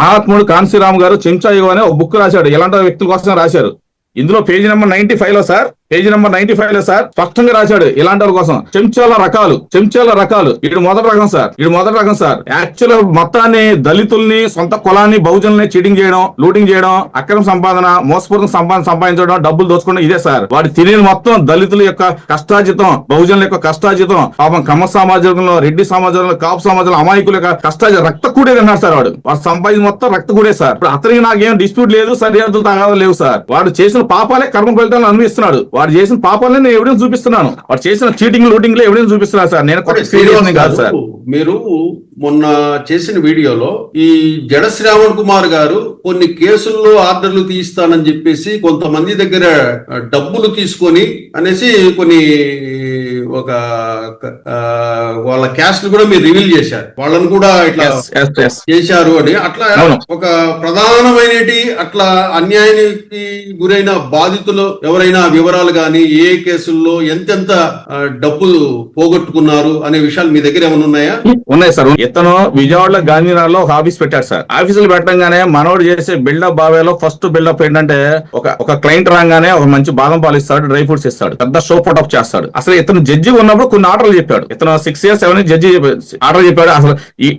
మహాత్ముడు కాన్సీరామ్ గారు చెంచా యుగం అనే ఒక బుక్ రాశాడు, ఎలాంటి వ్యక్తుల కోసం రాశారు. ఇందులో పేజీ నెంబర్ 95 లో సార్, పేజీ నెంబర్ 95 లో సార్ స్పష్టంగా రాశాడు ఇలాంటి వాళ్ళ కోసం చెంచాల రకాలు. ఇది మొదటి రకం సార్. యాక్చువల్ మొత్తాన్ని దళితుల్ని, సొంత కులాన్ని, బహుజనుల్ని చీటింగ్ చేయడం, లూటింగ్ చేయడం, అక్రమ సంపాదన, మోసపూరిత సంపాదించడం, డబ్బులు దోచుకోవడం ఇదే సార్. వాడి తినేది మొత్తం దళితుల యొక్క కష్టాజితం, బహుజనుల యొక్క కష్టాజితం, పాపం కమ్మ సమాజంలో, రెడ్డి సమాజంలో, కాపు సమాజంలో అమాయకుల యొక్క కష్టాజితం రక్త కూడే అన్నారు సార్. వాడు సంపాదించి మొత్తం రక్త కూడే సార్. ఇప్పుడు అతనికి నాకేం డిస్ప్యూట్ లేదు, సరిహద్దులు తగాదాలు లేవు సార్. వాడు చేసిన పాపాలే కర్మ ఫలితాలను అనుభవిస్తున్నాడు. వాడు చేసిన పాపాలని నేను ఎవిడెన్స్ చూపిస్తున్నాను. వాడు చేసిన చీటింగ్, లూటింగ్ లో ఎవిడెన్స్ చూపిస్తున్నాను సార్. నేను కాదు సార్. మీరు మొన్న చేసిన వీడియోలో ఈ జడ శ్రావణ్ కుమార్ గారు కొన్ని కేసుల్లో ఆర్డర్లు తీయిస్తానని చెప్పేసి కొంతమంది దగ్గర డబ్బులు తీసుకొని అనేసి కొన్ని ఒక వాళ్ళ క్యాస్ట్ కూడా మీరు రివీల్ చేశారు, వాళ్ళని కూడా ఇట్లా చేశారు అని. అట్లా ఒక ప్రధానమైనటి అట్లా అన్యాయానికి గురైన బాధితులు ఎవరైనా వివరాలు గాని, ఏ కేసుల్లో ఎంతెంత డబ్బులు పోగొట్టుకున్నారు అనే విషయాలు మీ దగ్గర ఏమైనా ఉన్నాయా? ఉన్నాయి సార్. ఇతను విజయవాడలో గాంధీనగర్ లో ఒక ఆఫీస్ పెట్టాడు సార్. ఆఫీసులు పెట్టంగానే మనోడు చేసే బిల్డప్ బావేలో ఫస్ట్ బిల్డప్ ఏంటంటే ఒక క్లయింట్ రాగానే ఒక మంచి బాదం పాలు ఇస్తాడు, డ్రై ఫ్రూట్స్ ఇస్తాడు, పెద్ద షో పుటప్ చేస్తాడు. అసలు ఇతను జడ్జి ఉన్నప్పుడు కొన్ని ఆర్డర్లు చెప్పాడు. ఇతను 6 years 7 years జడ్జి ఆర్డర్ చెప్పాడు. అసలు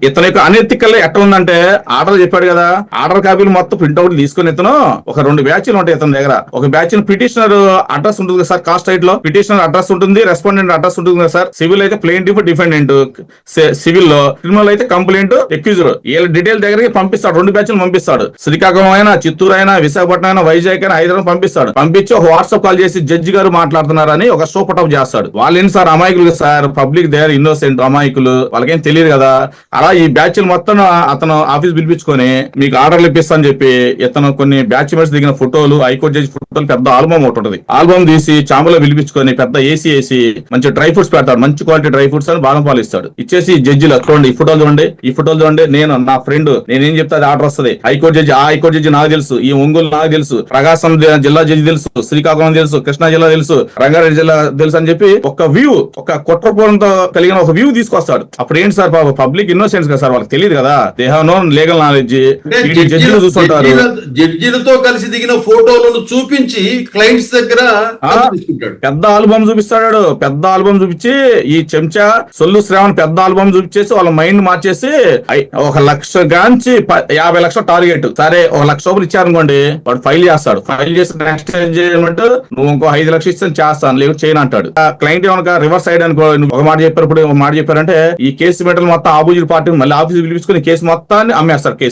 ఇతని యొక్క అనెతికల్ ఎట్లా ఉందంటే, ఆర్డర్ చెప్పాడు కదా, ఆర్డర్ కాపీలు మొత్తం ప్రింట్అవుట్ తీసుకుని ఇతను ఒక 2 బ్యాచ్లు ఉంటాయి ఇతని దగ్గర. ఒక బ్యాచ్ పిటిషనర్ అడ్రస్ ఉంటుంది కదా సార్, కాస్ట్ రైట్ లో పిటిషనర్ అడ్రస్ ఉంటుంది, రెస్పాండెంట్ అడ్రస్ ఉంటుంది కదా సార్. సివిల్ అయితే ప్లెయింటిఫ్, డిఫెండెంట్, సివిల్ లో, క్రిమినల్ అయితే కంప్లైంట్, ఎక్యూజర్. వీళ్ళ డీటెయిల్ దగ్గరికి పంపిస్తాడు. 2 బ్యాచ్లు పంపిస్తాడు. శ్రీకాకుళం అయినా, చిత్తూరు అయినా, విశాఖపట్నం అయినా, వైజాగ్ అయినా, హైదరాబాద్ పంపిస్తాడు. పంపించి ఒక వాట్సాప్ కాల్ చేసి జడ్జి గారు మాట్లాడుతున్నారని ఒక షో పుటప్ చేస్తాడు. వాళ్ళు ఏంటి సార్, అమాయకులు సార్, పబ్లిక్ దేర్ ఇన్నోసెంట్ అమాయకులు, వాళ్ళకేం తెలియదు కదా. అలా ఈ బ్యాచ్లు మొత్తం అతను ఆఫీస్ పిలిపించుకొని మీకు ఆర్డర్లు ఇప్పిస్తా అని చెప్పి ఇతను కొన్ని బ్యాచ్ మెంబర్స్ దిగిన ఫోటోలు, హైకోర్టు జడ్జి ఫోటోలు, పెద్ద ఆల్బమ్ ఒకటి ఉంటుంది. ఆల్బమ్ తీసి చాంబులో పిలిపించుకొని పెద్ద ఏసీ వేసి మంచి డ్రై ఫ్రూట్స్ పెడతాడు, మంచి క్వాలిటీ డ్రై ఫ్రూట్స్ అని బాదం పాలు ఇస్తాడు. ఇచ్చేసి జడ్జిలో చూడండి, ఈ ఫోటోలు చూడండి, నేను నా ఫ్రెండ్, నేనేం చెప్తే అది ఆర్డర్ వస్తుంది. హైకోర్టు జడ్జి నాకు తెలుసు, ఈ ఒంగోలు నాకు తెలుసు, ప్రకాశం జిల్లా జడ్జి తెలుసు, శ్రీకాకుళం తెలుసు, కృష్ణా జిల్లా తెలుసు, రంగారెడ్డి జిల్లా తెలుసు అని చెప్పి ఒక కుట్రపూరంతో కలిగిన ఒక వ్యూ తీసుకొస్తాడు. అప్పుడు ఏంటి సార్, పబ్లిక్ ఇన్నోసెన్స్ కదా సార్, వాళ్ళకి తెలియదు కదా, they have no legal knowledge. జడ్జిలు చూస్తుంటారు, జడ్జిలతో కలిసి దిగిన ఫోటోలను చూపించి క్లయింట్స్ దగ్గర పెద్ద ఆల్బమ్ చూపించి ఈ చెంచా సొల్లు శ్రావణ్ పెద్ద ఆల్బమ్ చూపించేసి వాళ్ళ మైండ్ మార్చేసి 1 లక్ష గాంచి 50 లక్షలు టార్గెట్. సరే 1 లక్ష రూపాయలు ఇచ్చారనుకోండి, వాడు ఫైల్ చేస్తాడు. ఫైల్ చేసి నెక్స్ట్ నువ్వు ఇంకో 5 లక్షలు ఇస్తాను చేస్తాను, లేదు చేయను అంటాడు. క్లయింట్ ఏమన్నా రివర్స్ సైడ్ అనుకో, ఒక మాట చెప్పారు, ఇప్పుడు ఒక మాట చెప్పారంటే ఈ కేసు మెటల్ మొత్తం ఆపోజిట్ పార్టీ మళ్ళీ ఆఫీస్ పిలిపించుకుని కేసు మొత్తాన్ని అమ్మేస్తారు. కేసు